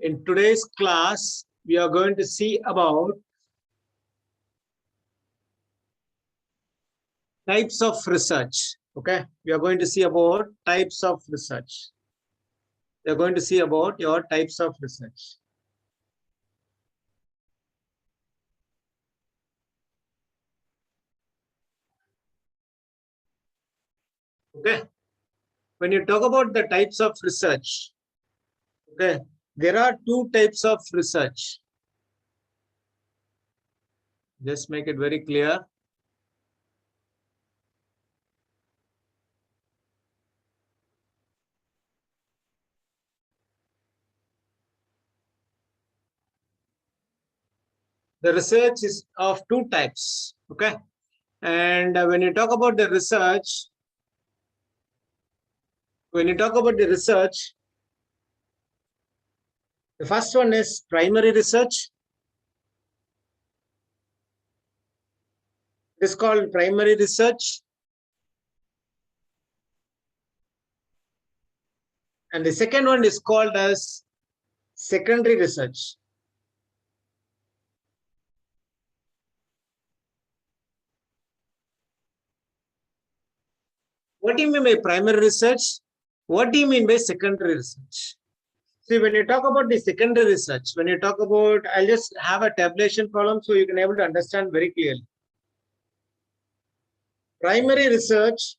In today's class, we are going to see about types of research. Okay, we are going to see about types of research. We are going to see about your types of research. Okay, when you talk about the types of research, okay, there are two types of research. Just make it very clear. The research is of two types. Okay, and when you talk about the research, the first one is primary research. It is called primary research. And the second one is called as secondary research. What do you mean by primary research? What do you mean by secondary research? See, when you talk about the secondary research, when you talk about, I'll just have a tabulation column so you can able to understand very clearly. Primary research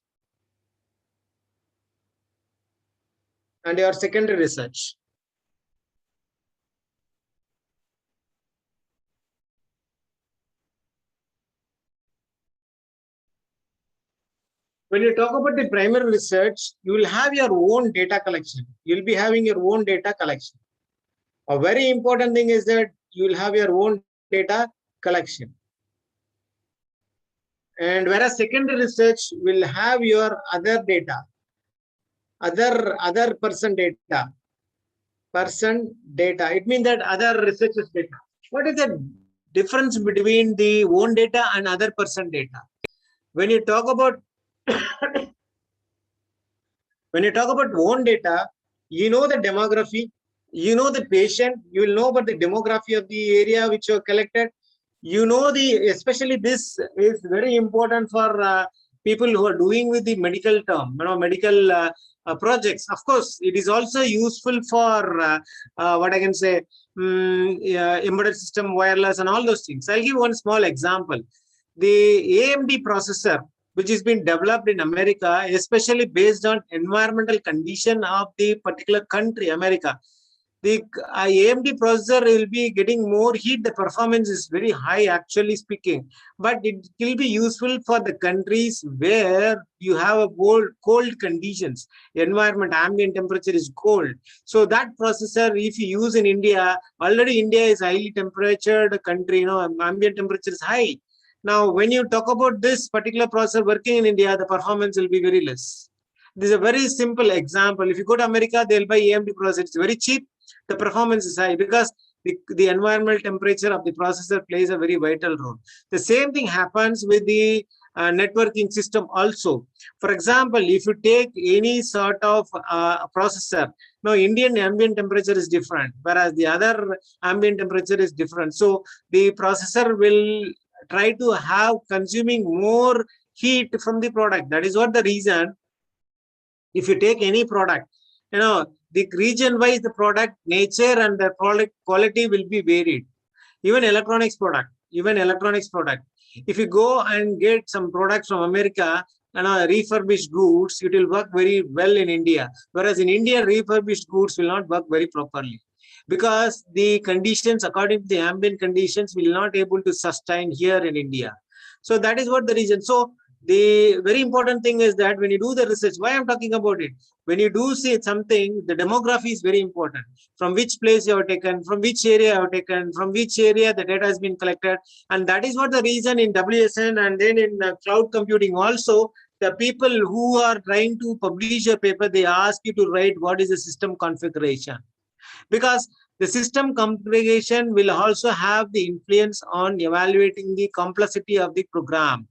and your secondary research. When you talk about the primary research, you will have your own data collection. You'll be having your own data collection. A very important thing is that you will have your own data collection. And whereas secondary research will have your other data, other person data. It means that other researchers data. What is the difference between the own data and other person data? When you talk about own data, you know the demography, you know the patient, you will know about the demography of the area which you have collected. You know especially this is very important for people who are doing with the medical term, medical projects. Of course, it is also useful for what I can say, embedded system, wireless, and all those things. I'll give one small example. The AMD processor, which has been developed in America, especially based on environmental condition of the particular country, America. The AMD processor will be getting more heat. The performance is very high, actually speaking, but it will be useful for the countries where you have a cold conditions. Environment, ambient temperature is cold. So that processor, if you use in India, already India is highly temperatured country. Ambient temperature is high. Now, when you talk about this particular processor working in India, the performance will be very less. This is a very simple example. If you go to America, they'll buy AMD processor. It's very cheap. The performance is high because the environmental temperature of the processor plays a very vital role. The same thing happens with the networking system also. For example, if you take any sort of processor, now Indian ambient temperature is different, whereas the other ambient temperature is different. So the processor will try to have consuming more heat from the product. That is what the reason. If you take any product, the region-wise, the product nature and the product quality will be varied. Even electronics product. If you go and get some products from America, refurbished goods, it will work very well in India. Whereas in India, refurbished goods will not work very properly, because the conditions, according to the ambient conditions, will not able to sustain here in India. So that is what the reason. So the very important thing is that when you do the research, why I'm talking about it, when you do see something, the demography is very important. From which place you have taken, from which area you have taken, from which area the data has been collected. And that is what the reason in WSN and then in cloud computing also, the people who are trying to publish a paper, they ask you to write what is the system configuration. Because the system configuration will also have the influence on evaluating the complexity of the program.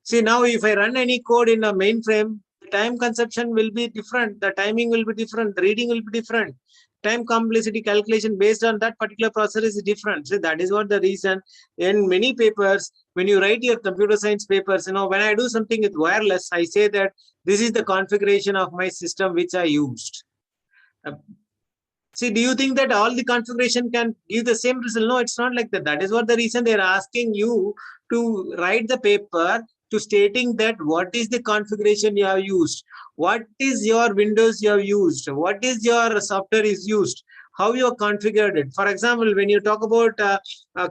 See, now if I run any code in a mainframe, the time consumption will be different, the timing will be different, the reading will be different. time complexity calculation based on that particular processor is different. So that is what the reason in many papers, when you write your computer science papers, when I do something with wireless, I say that this is the configuration of my system which I used. See, do you think that all the configuration can give the same result? No, it's not like that. That is what the reason they're asking you to write the paper to stating that what is the configuration you have used, what is your Windows you have used, what is your software is used, how you have configured it. For example, when you talk about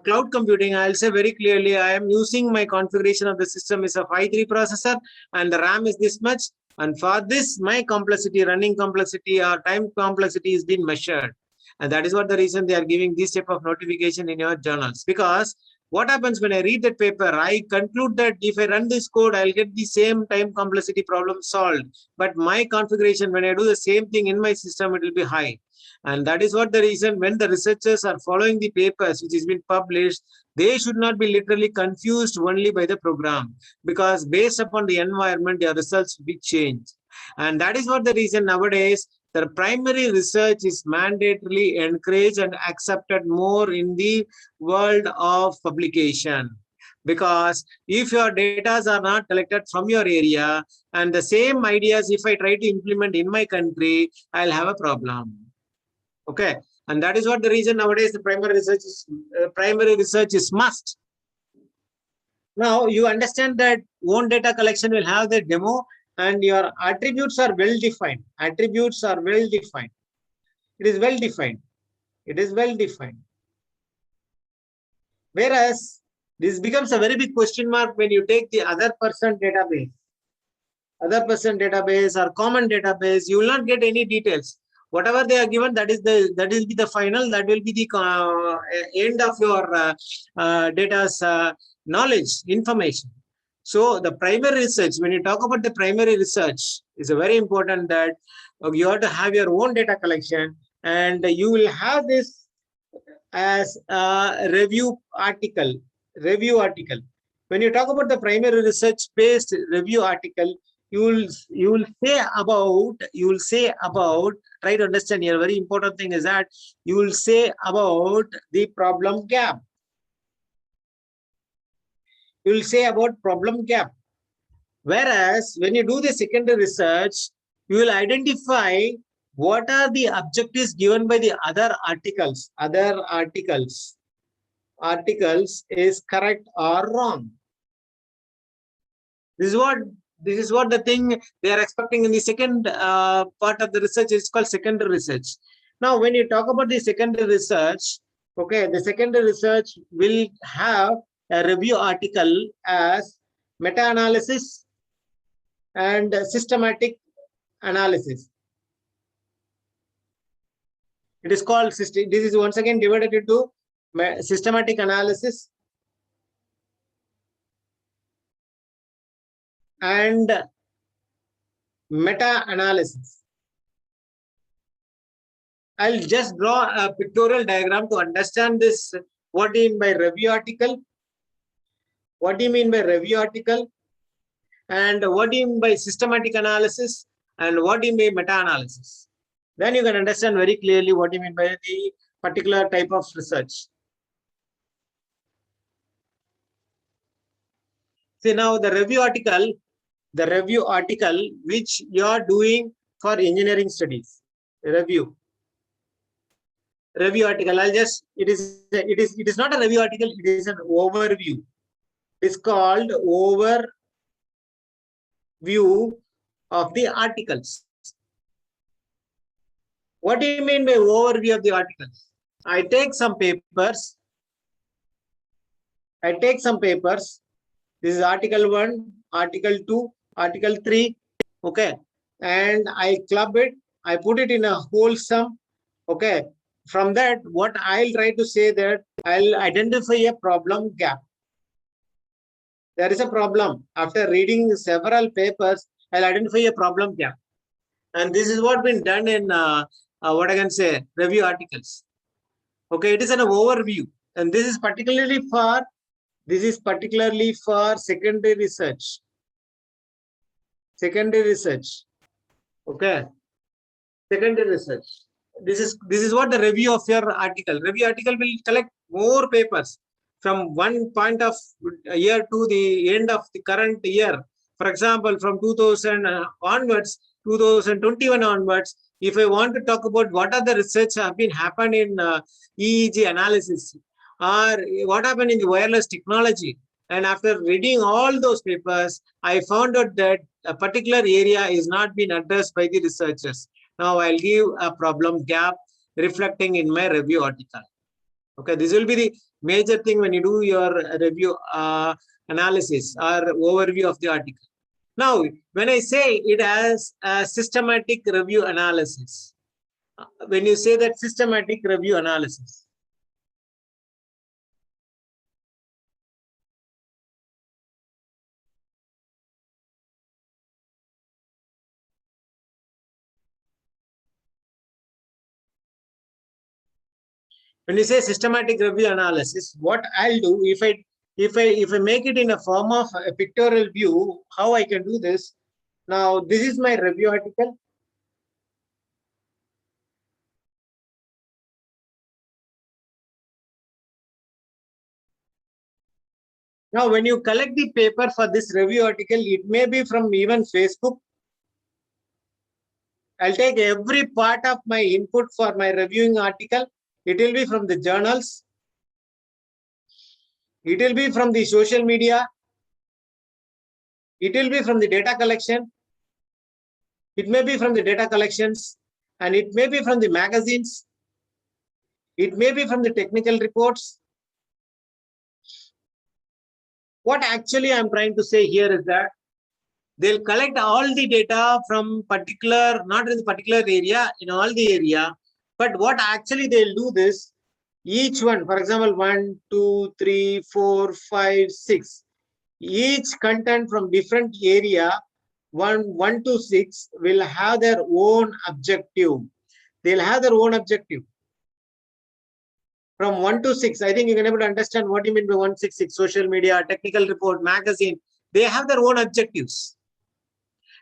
cloud computing, I'll say very clearly, I am using my configuration of the system is a 5.3 processor and the RAM is this much. And for this, my complexity, running complexity or time complexity is being measured. And that is what the reason they are giving this type of notification in your journals. Because what happens when I read that paper, I conclude that if I run this code, I'll get the same time complexity problem solved. But my configuration, when I do the same thing in my system, it will be high. And that is what the reason when the researchers are following the papers which has been published, they should not be literally confused only by the program, because based upon the environment, their results will be changed. And that is what the reason nowadays the primary research is mandatorily encouraged and accepted more in the world of publication. Because if your data are not collected from your area and the same ideas, if I try to implement in my country, I'll have a problem. Okay, and that is what the reason nowadays the primary research is must. Now you understand that own data collection will have the demo and your attributes are well defined. Attributes are well defined. It is well defined. It is well defined. Whereas this becomes a very big question mark when you take the other person database. Other person database or common database, you will not get any details. Whatever they are given, that will be the final, that will be the end of your data's knowledge, information. So the primary research, when you talk about the primary research, is very important that you have to have your own data collection, and you will have this as a review article. When you talk about the primary research based review article, you will say about try to understand here. Very important thing is that you will say about the problem gap. You will say about problem gap. Whereas when you do the secondary research, you will identify what are the objectives given by the other articles. Articles is correct or wrong. This is what the thing they are expecting in the second part of the research is called secondary research. Now, when you talk about the secondary research, okay, the secondary research will have a review article as meta-analysis and systematic analysis. It is called, this is once again divided into systematic analysis and meta-analysis. I'll just draw a pictorial diagram to understand this. What do you mean by review article? What do you mean by review article? And what do you mean by systematic analysis? And what do you mean by meta-analysis? Then you can understand very clearly what you mean by the particular type of research. See, now the review article which you are doing for engineering studies, review article. It is not a review article, it is an overview. It's called overview of the articles. What do you mean by overview of the articles? I take some papers. This is article 1, article 2, article 3. Okay. And I club it. I put it in a wholesome. Okay. From that, what I'll try to say that I'll identify a problem gap. There is a problem. After reading several papers, I'll identify a problem gap. And this is what been done in what I can say, review articles. Okay, it is an overview. And this is particularly for secondary research. Okay. Secondary research. this is what the review of your article. Review article will collect more papers from one point of year to the end of the current year. For example, from 2000 onwards, 2021 onwards, if I want to talk about what are the research have been happened in EEG analysis, or what happened in the wireless technology, and after reading all those papers, I found out that a particular area is not being addressed by the researchers. Now I'll give a problem gap reflecting in my review article. Okay, this will be the major thing when you do your review analysis or overview of the article. Now, when I say it has a systematic review analysis, when you say that systematic review analysis, when you say systematic review analysis, what I'll do if I make it in a form of a pictorial view, how I can do this? Now, this is my review article. Now, when you collect the paper for this review article, it may be from even Facebook. I'll take every part of my input for my reviewing article. It will be from the journals. It will be from the social media. It will be from the data collection. It may be from the data collections, and it may be from the magazines. It may be from the technical reports. What actually I'm trying to say here is that they'll collect all the data from particular, not in the particular area, in all the area. But what actually they'll do this, each one, for example, 1, 2, 3, 4, 5, 6, each content from different area, 1 to 6 will have their own objective. They'll have their own objective. From 1 to 6, I think you can able to understand what you mean by 166, social media, technical report, magazine. They have their own objectives.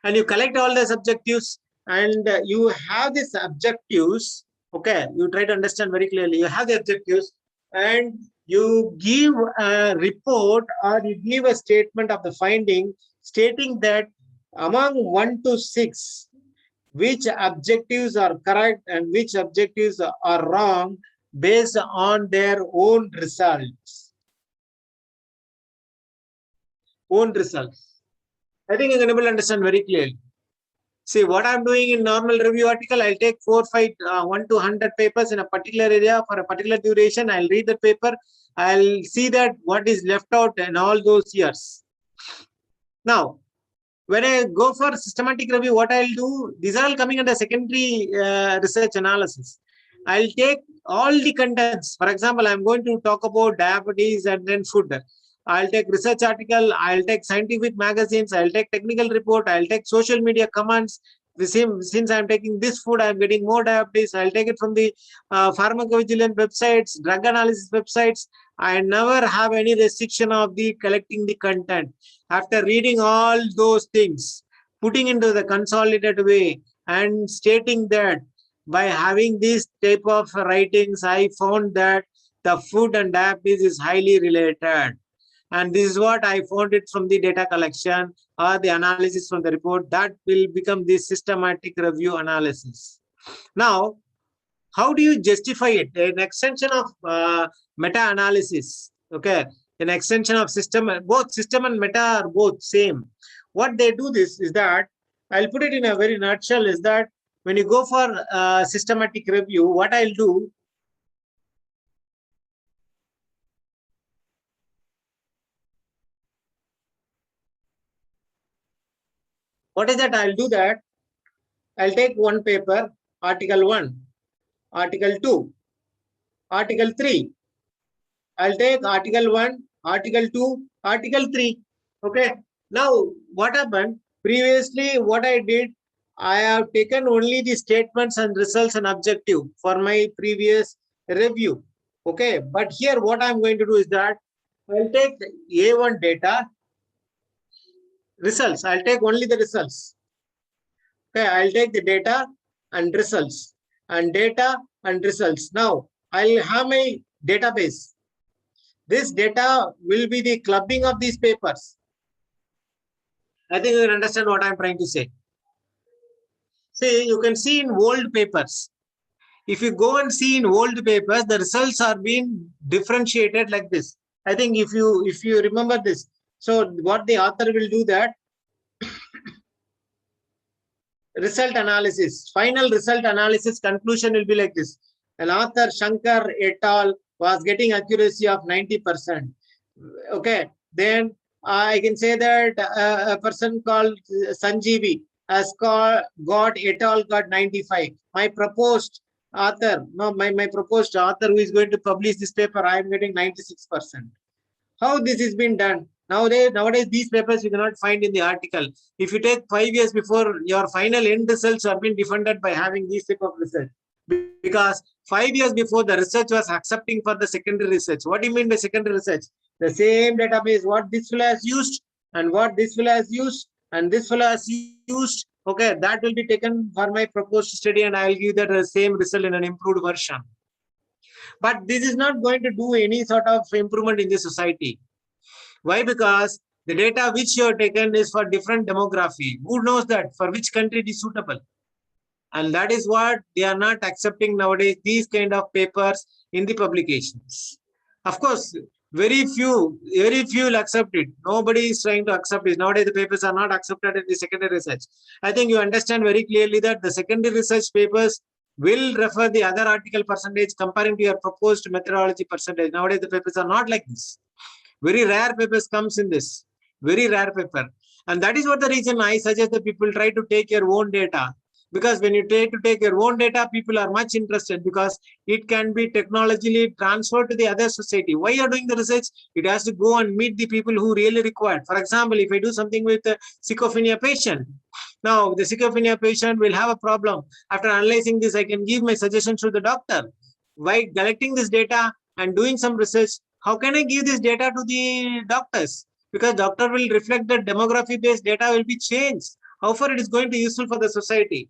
And you collect all these objectives, and you have these objectives. Okay, you try to understand very clearly. You have the objectives, and you give a report or you give a statement of the finding stating that among 1 to 6, which objectives are correct and which objectives are wrong based on their own results. Own results. I think you can able to understand very clearly. See, what I'm doing in normal review article, I'll take 4, 5, 1 to 100 papers in a particular area for a particular duration. I'll read the paper. I'll see that what is left out in all those years. Now, when I go for systematic review, what I'll do, these are all coming under secondary research analysis. I'll take all the contents. For example, I'm going to talk about diabetes and then food. I'll take research article, I'll take scientific magazines, I'll take technical report, I'll take social media comments. Since I'm taking this food, I'm getting more diabetes. I'll take it from the pharmacovigilance websites, drug analysis websites. I never have any restriction of the collecting the content. After reading all those things, putting into the consolidated way and stating that by having this type of writings, I found that the food and diabetes is highly related. And this is what I found it from the data collection or the analysis from the report. That will become the systematic review analysis. Now, how do you justify it? An extension of meta-analysis. Okay, an extension of system. Both system and meta are both same. What they do this is that, I'll put it in a very nutshell, is that when you go for systematic review, what I'll do, what is that? I'll do that. I'll take one paper, article 1, article 2, article 3. I'll take article 1, article 2, article 3. Okay. Now, what happened? Previously, what I did, I have taken only the statements and results and objective for my previous review. Okay. But here, what I'm going to do is that I'll take the A1 data, results. I'll take only the results. Okay. I'll take the data and results. and data and results. Now, I'll have my database. This data will be the clubbing of these papers. I think you can understand what I'm trying to say. See, you can see in old papers. If you go and see in old papers, the results are being differentiated like this. I think if you remember this, so what the author will do that, result analysis, final result analysis conclusion will be like this. An author, Shankar et al. Was getting accuracy of 90%. Okay, then I can say that a person called Sanjeevi has got et al. Got 95. My proposed author, no, my proposed author who is going to publish this paper, I am getting 96%. How this is being done? Nowadays, these papers you cannot find in the article. If you take 5 years before, your final end results have been defended by having these type of research. Because 5 years before, the research was accepting for the secondary research. What do you mean by secondary research? The same database, what this fellow has used, and what this fellow has used, and this fellow has used. Okay, that will be taken for my proposed study, and I will give that same result in an improved version. But this is not going to do any sort of improvement in the society. Why? Because the data which you have taken is for different demography. Who knows that? For which country it is suitable? And that is what they are not accepting nowadays, these kind of papers in the publications. Of course, very few will accept it. Nobody is trying to accept it. Nowadays, the papers are not accepted in the secondary research. I think you understand very clearly that the secondary research papers will refer the other article percentage comparing to your proposed methodology percentage. Nowadays, the papers are not like this. Very rare papers comes in this. Very rare paper. And that is what the reason I suggest that people try to take your own data. Because when you try to take your own data, people are much interested because it can be technologically transferred to the other society. Why you are doing the research? It has to go and meet the people who really require. For example, if I do something with a schizophrenia patient, now the schizophrenia patient will have a problem. After analyzing this, I can give my suggestions to the doctor. By collecting this data and doing some research, how can I give this data to the doctors? Because doctor will reflect that demography-based data will be changed. How far it is going to be useful for the society?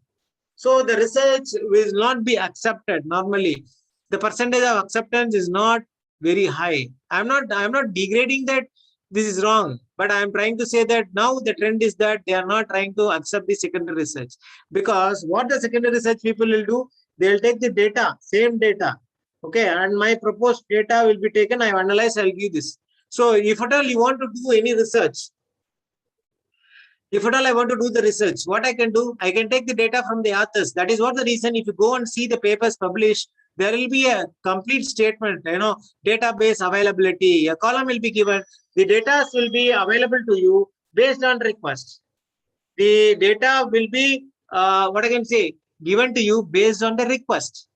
So the research will not be accepted normally. The percentage of acceptance is not very high. I'm not degrading that this is wrong, but I'm trying to say that now the trend is that they are not trying to accept the secondary research. Because what the secondary research people will do, they'll take the data, same data. Okay, and my proposed data will be taken, I've analyzed, I'll give this. So if at all you want to do any research, if at all I want to do the research, what I can do, I can take the data from the authors. That is what the reason, if you go and see the papers published, there will be a complete statement, database availability, a column will be given. The data will be available to you based on request. The data will be, what I can say, given to you based on the request.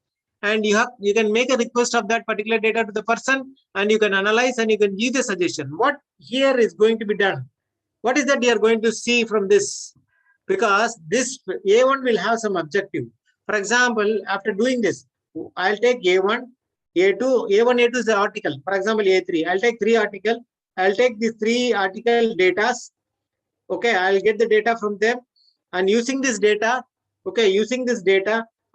And you can make a request of that particular data to the person, and you can analyze and you can give the suggestion. What here is going to be done? What is that you are going to see from this? Because this A1 will have some objective. For example, after doing this, I'll take A1, A2, A1, A2 is the article. For example, A3, I'll take 3 articles. I'll take these 3 article data. Okay, I'll get the data from them. And using this data,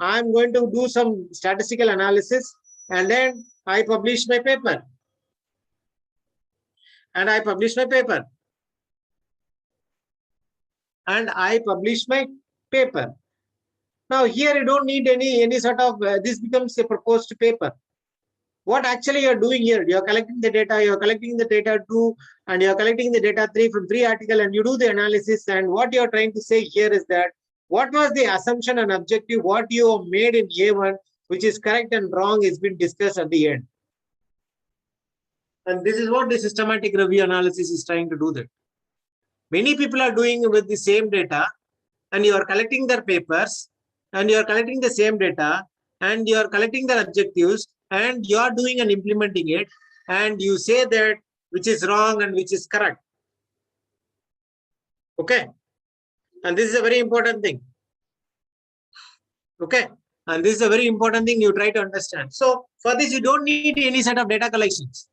I'm going to do some statistical analysis, and then I publish my paper. And I publish my paper. Now here you don't need any sort of, this becomes a proposed paper. What actually you're doing here, you're collecting the data, you're collecting the data 2, and you're collecting the data 3 from 3 articles, and you do the analysis. And what you're trying to say here is that, what was the assumption and objective, what you made in A1, which is correct and wrong, is been discussed at the end. And this is what the systematic review analysis is trying to do that. Many people are doing with the same data, and you are collecting their papers, and you are collecting the same data, and you are collecting their objectives, and you are doing and implementing it, and you say that which is wrong and which is correct. Okay. And this is a very important thing. Okay. And this is a very important thing you try to understand. So for this, you don't need any set of data collections.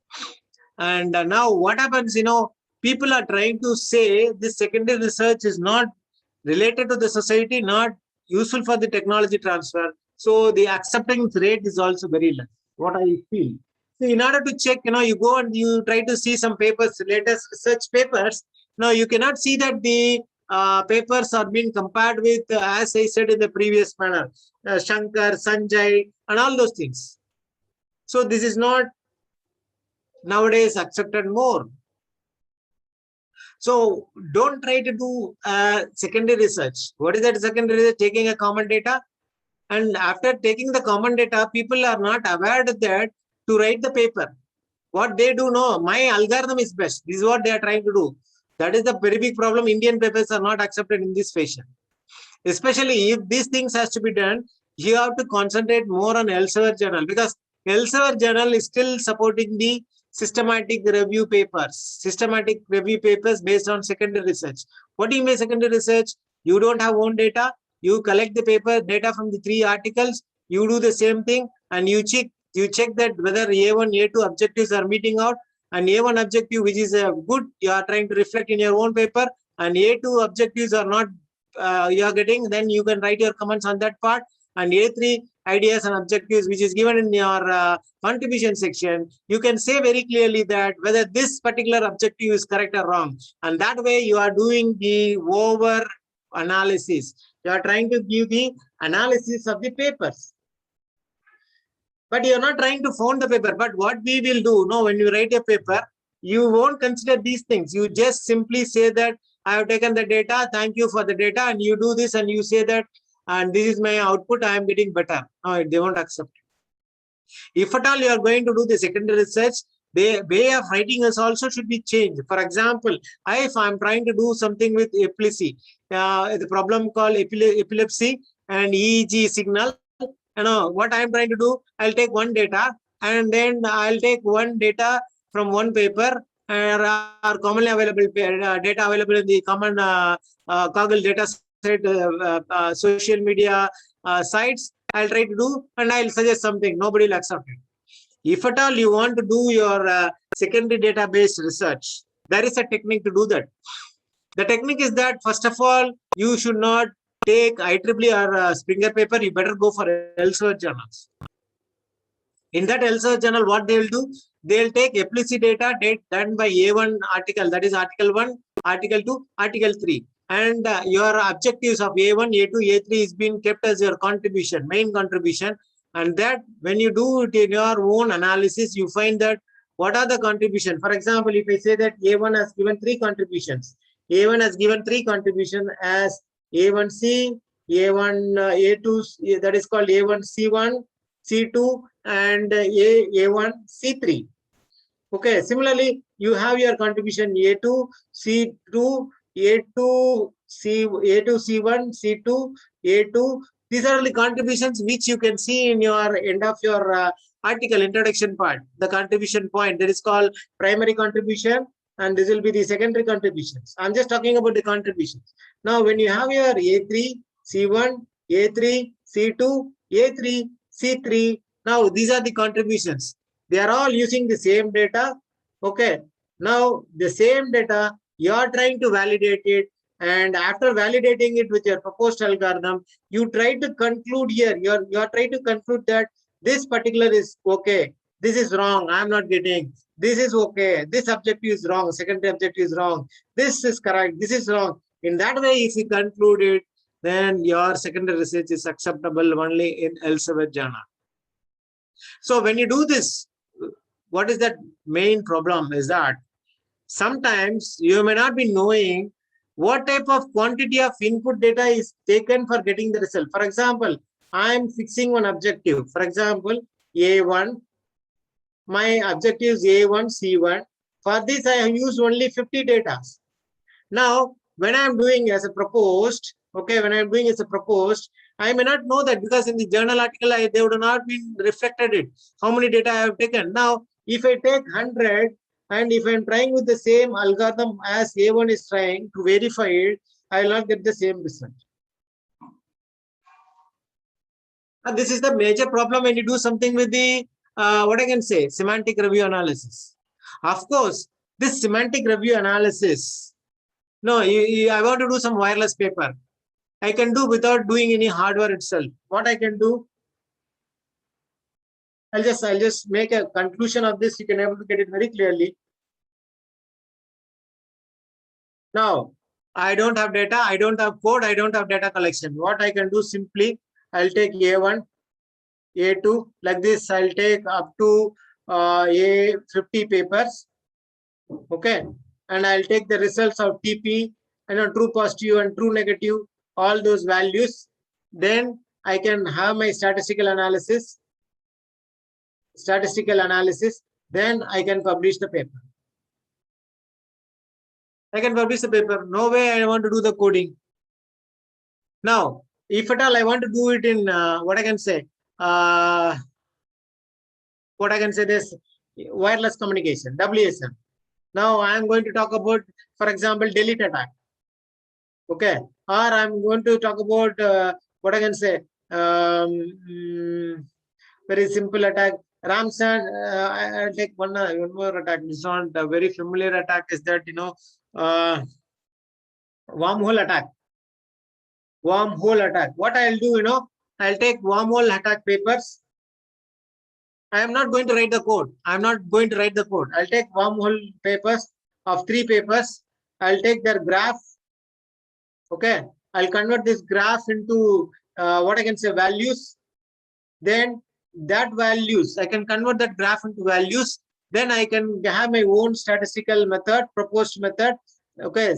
And now what happens, people are trying to say this secondary research is not related to the society, not useful for the technology transfer. So the acceptance rate is also very less, what I feel. So in order to check, you go and you try to see some papers, latest research papers. Now you cannot see that the papers are being compared with, as I said in the previous manner, Shankar, Sanjay, and all those things. So this is not nowadays accepted more. So don't try to do secondary research. What is that secondary research? Taking a common data. And after taking the common data, people are not aware of that to write the paper. What they do know, my algorithm is best. This is what they are trying to do. That is the very big problem. Indian papers are not accepted in this fashion. Especially if these things has to be done, you have to concentrate more on Elsevier journal, because Elsevier journal is still supporting the systematic review papers based on secondary research. What do you mean secondary research? You don't have own data. You collect the paper data from the 3 articles. You do the same thing, and you check that whether A1, A2 objectives are meeting out, and A1 objective, which is good, you are trying to reflect in your own paper, and A2 objectives are not you are getting, then you can write your comments on that part. And A3 ideas and objectives, which is given in your contribution section, you can say very clearly that whether this particular objective is correct or wrong. And that way you are doing the over analysis. You are trying to give the analysis of the papers. But you are not trying to found the paper. But what we will do, no, when you write a paper, you won't consider these things. You just simply say that I have taken the data, thank you for the data, and you do this and you say that, and this is my output, I am getting better. No, they won't accept it. If at all you are going to do the secondary research, the way of writing is also should be changed. For example, if I am trying to do something with epilepsy, the problem called epilepsy and EEG signal, what I am trying to do, I'll take one data, and then I'll take one data from one paper, are commonly available data available in the common Kaggle data set, social media sites. I'll try to do, and I'll suggest something. Nobody will accept it. If at all you want to do your secondary database research, there is a technique to do that. The technique is that, first of all, you should not take IEEE or Springer paper. You better go for Elsevier journals. In that Elsevier journal, what they will do, they'll take epilepsy data done by A1 article, that is article 1, article 2, article 3. And your objectives of A1, A2, A3 is being kept as your contribution, main contribution. And that when you do it in your own analysis, you find that what are the contributions. For example, if I say that A1 has given 3 contributions, A1 has given 3 contributions as A1C, A1, A2, that is called A1C1, C2, and A1, C3. Okay, similarly, you have your contribution A2, C2, A2, A2C1, C2, A2. These are the contributions which you can see in your end of your article introduction part. The contribution point that is called primary contribution, and this will be the secondary contributions. I'm just talking about the contributions. Now, when you have your A3, C1, A3, C2, A3, C3, now these are the contributions. They are all using the same data. Okay. Now, the same data, you are trying to validate it. And after validating it with your proposed algorithm, you try to conclude here. You are trying to conclude that this particular is okay. This is wrong. I'm not getting. This is okay. This objective is wrong. Secondary objective is wrong. This is correct. This is wrong. In that way, if you conclude it, then your secondary research is acceptable only in Elsevier journal. So when you do this, what is that main problem is that sometimes you may not be knowing what type of quantity of input data is taken for getting the result. For example, I'm fixing one objective. For example, A1, my objective is A1, C1. For this, I have used only 50 data. Now, when I'm doing as a proposed, okay, when I'm doing as a proposed, I may not know that because in the journal article, they would not be reflected it. How many data I have taken. Now, if I take 100, and if I'm trying with the same algorithm as A1 is trying to verify it, I will not get the same result. And this is the major problem when you do something with the, what I can say, semantic review analysis. Of course, this semantic review analysis, no, I want to do some wireless paper. I can do without doing any hardware itself. What I can do, I'll just make a conclusion of this. You can able to get it very clearly. Now, I don't have data, I don't have code, I don't have data collection. What I can do simply, I'll take A1, A2, like this. I'll take up to A50 papers. Okay. And I'll take the results of TP and true positive and true negative, all those values. Then I can have my statistical analysis. Then I can publish the paper. No way I want to do the coding. Now, if at all I want to do it in what I can say this wireless communication, WSM. Now I am going to talk about, for example, delete attack. Okay, or I'm going to talk about what I can say, very simple attack. Ramsand, I'll take one more attack. It's not a very familiar attack. Is that wormhole attack? What I'll do, I'll take wormhole attack papers. I am not going to write the code. I'll take wormhole papers of 3 papers. I'll take their graph. Okay. I'll convert this graph into what I can say values. Then that values, I can convert that graph into values. Then I can have my own statistical method, proposed method. Okay.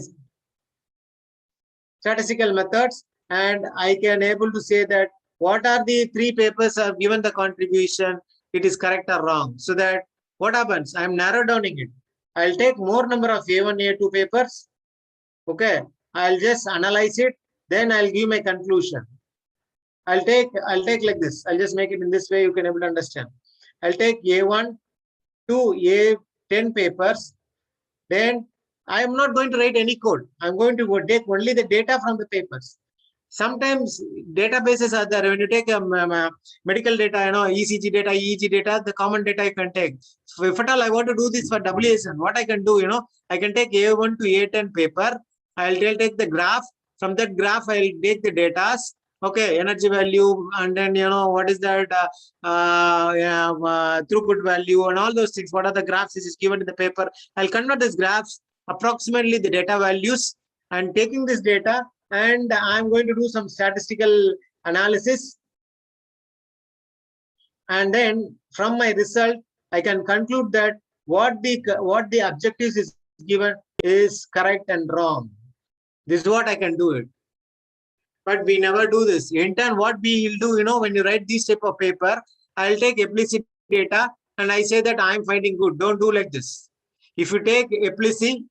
Statistical methods. And I can able to say that what are the 3 papers have given the contribution, it is correct or wrong. So that what happens, I'm narrow downing it. I'll take more number of A1, A2 papers. Okay. I'll just analyze it. Then I'll give my conclusion. I'll take like this. I'll just make it in this way. You can able to understand. I'll take A1 to A10 papers. Then I am not going to write any code. I'm going to take only the data from the papers. Sometimes databases are there. When you take medical data, ECG data, EEG data, the common data you can take. So if at all I want to do this for WSN, what I can do, I can take A1 to A10 paper. I'll take the graph. From that graph, I'll take the data. Okay, energy value, and then what is that throughput value and all those things. What are the graphs is given in the paper? I'll convert these graphs approximately the data values, and taking this data, and I'm going to do some statistical analysis. And then from my result, I can conclude that what the objectives is given is correct and wrong. This is what I can do it. But we never do this. In turn, what we will do, when you write this type of paper, I'll take implicit data and I say that I'm finding good. Don't do like this. If you take implicit,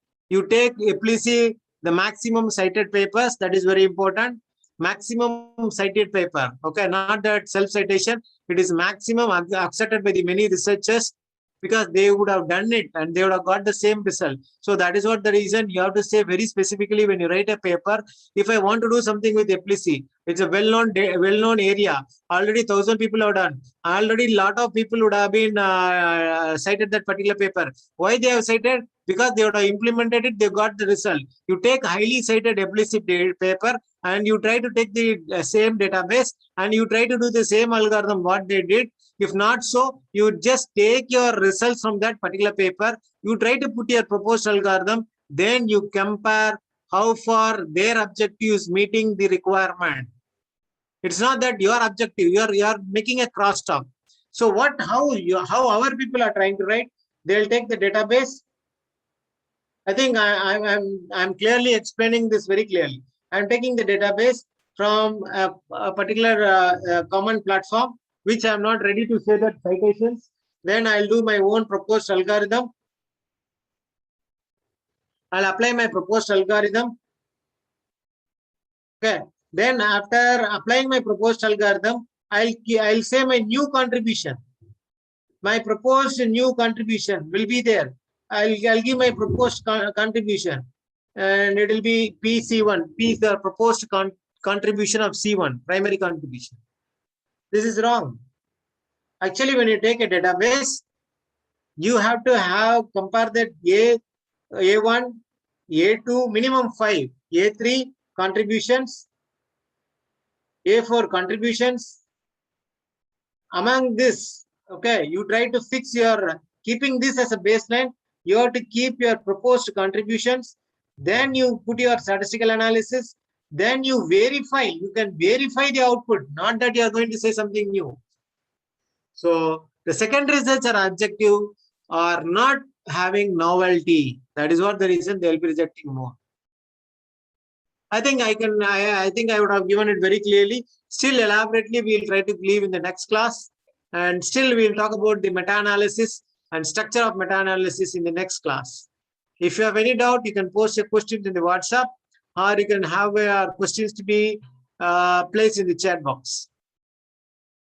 the maximum cited papers. That is very important. Maximum cited paper. Okay, not that self-citation. It is maximum accepted by the many researchers, because they would have done it and they would have got the same result. So that is what the reason you have to say very specifically when you write a paper. If I want to do something with epilepsy, it's a well-known area. Already 1,000 people have done. Already a lot of people would have been cited that particular paper. Why they have cited? Because they would have implemented it, they got the result. You take highly cited epilepsy paper and you try to take the same database and you try to do the same algorithm what they did. If not so, you just take your results from that particular paper, you try to put your proposed algorithm, then you compare how far their objective is meeting the requirement. It's not that your objective, you are making a crosstalk. So how our people are trying to write, they'll take the database. I think I'm clearly explaining this very clearly. I'm taking the database from a particular common platform, which I'm not ready to say that citations. Then I'll do my own proposed algorithm. I'll apply my proposed algorithm. Okay. Then after applying my proposed algorithm, I'll say my new contribution. My proposed new contribution will be there. I'll give my proposed contribution, and it will be PC1. P is the proposed contribution of C1, primary contribution. This is wrong. Actually, when you take a database, you have to compare that A1, A2, minimum 5, A3 contributions, A4 contributions. Among this, Okay, you try to fix your, keeping this as a baseline, you have to keep your proposed contributions, then you put your statistical analysis, then you verify, you can verify the output, not that you are going to say something new. So the second results are objective, are not having novelty. That is what the reason they will be rejecting more. I think I think I would have given it very clearly. Still elaborately, we'll try to leave in the next class. And still we'll talk about the meta-analysis and structure of meta-analysis in the next class. If you have any doubt, you can post your questions in the WhatsApp, or you can have questions to be placed in the chat box.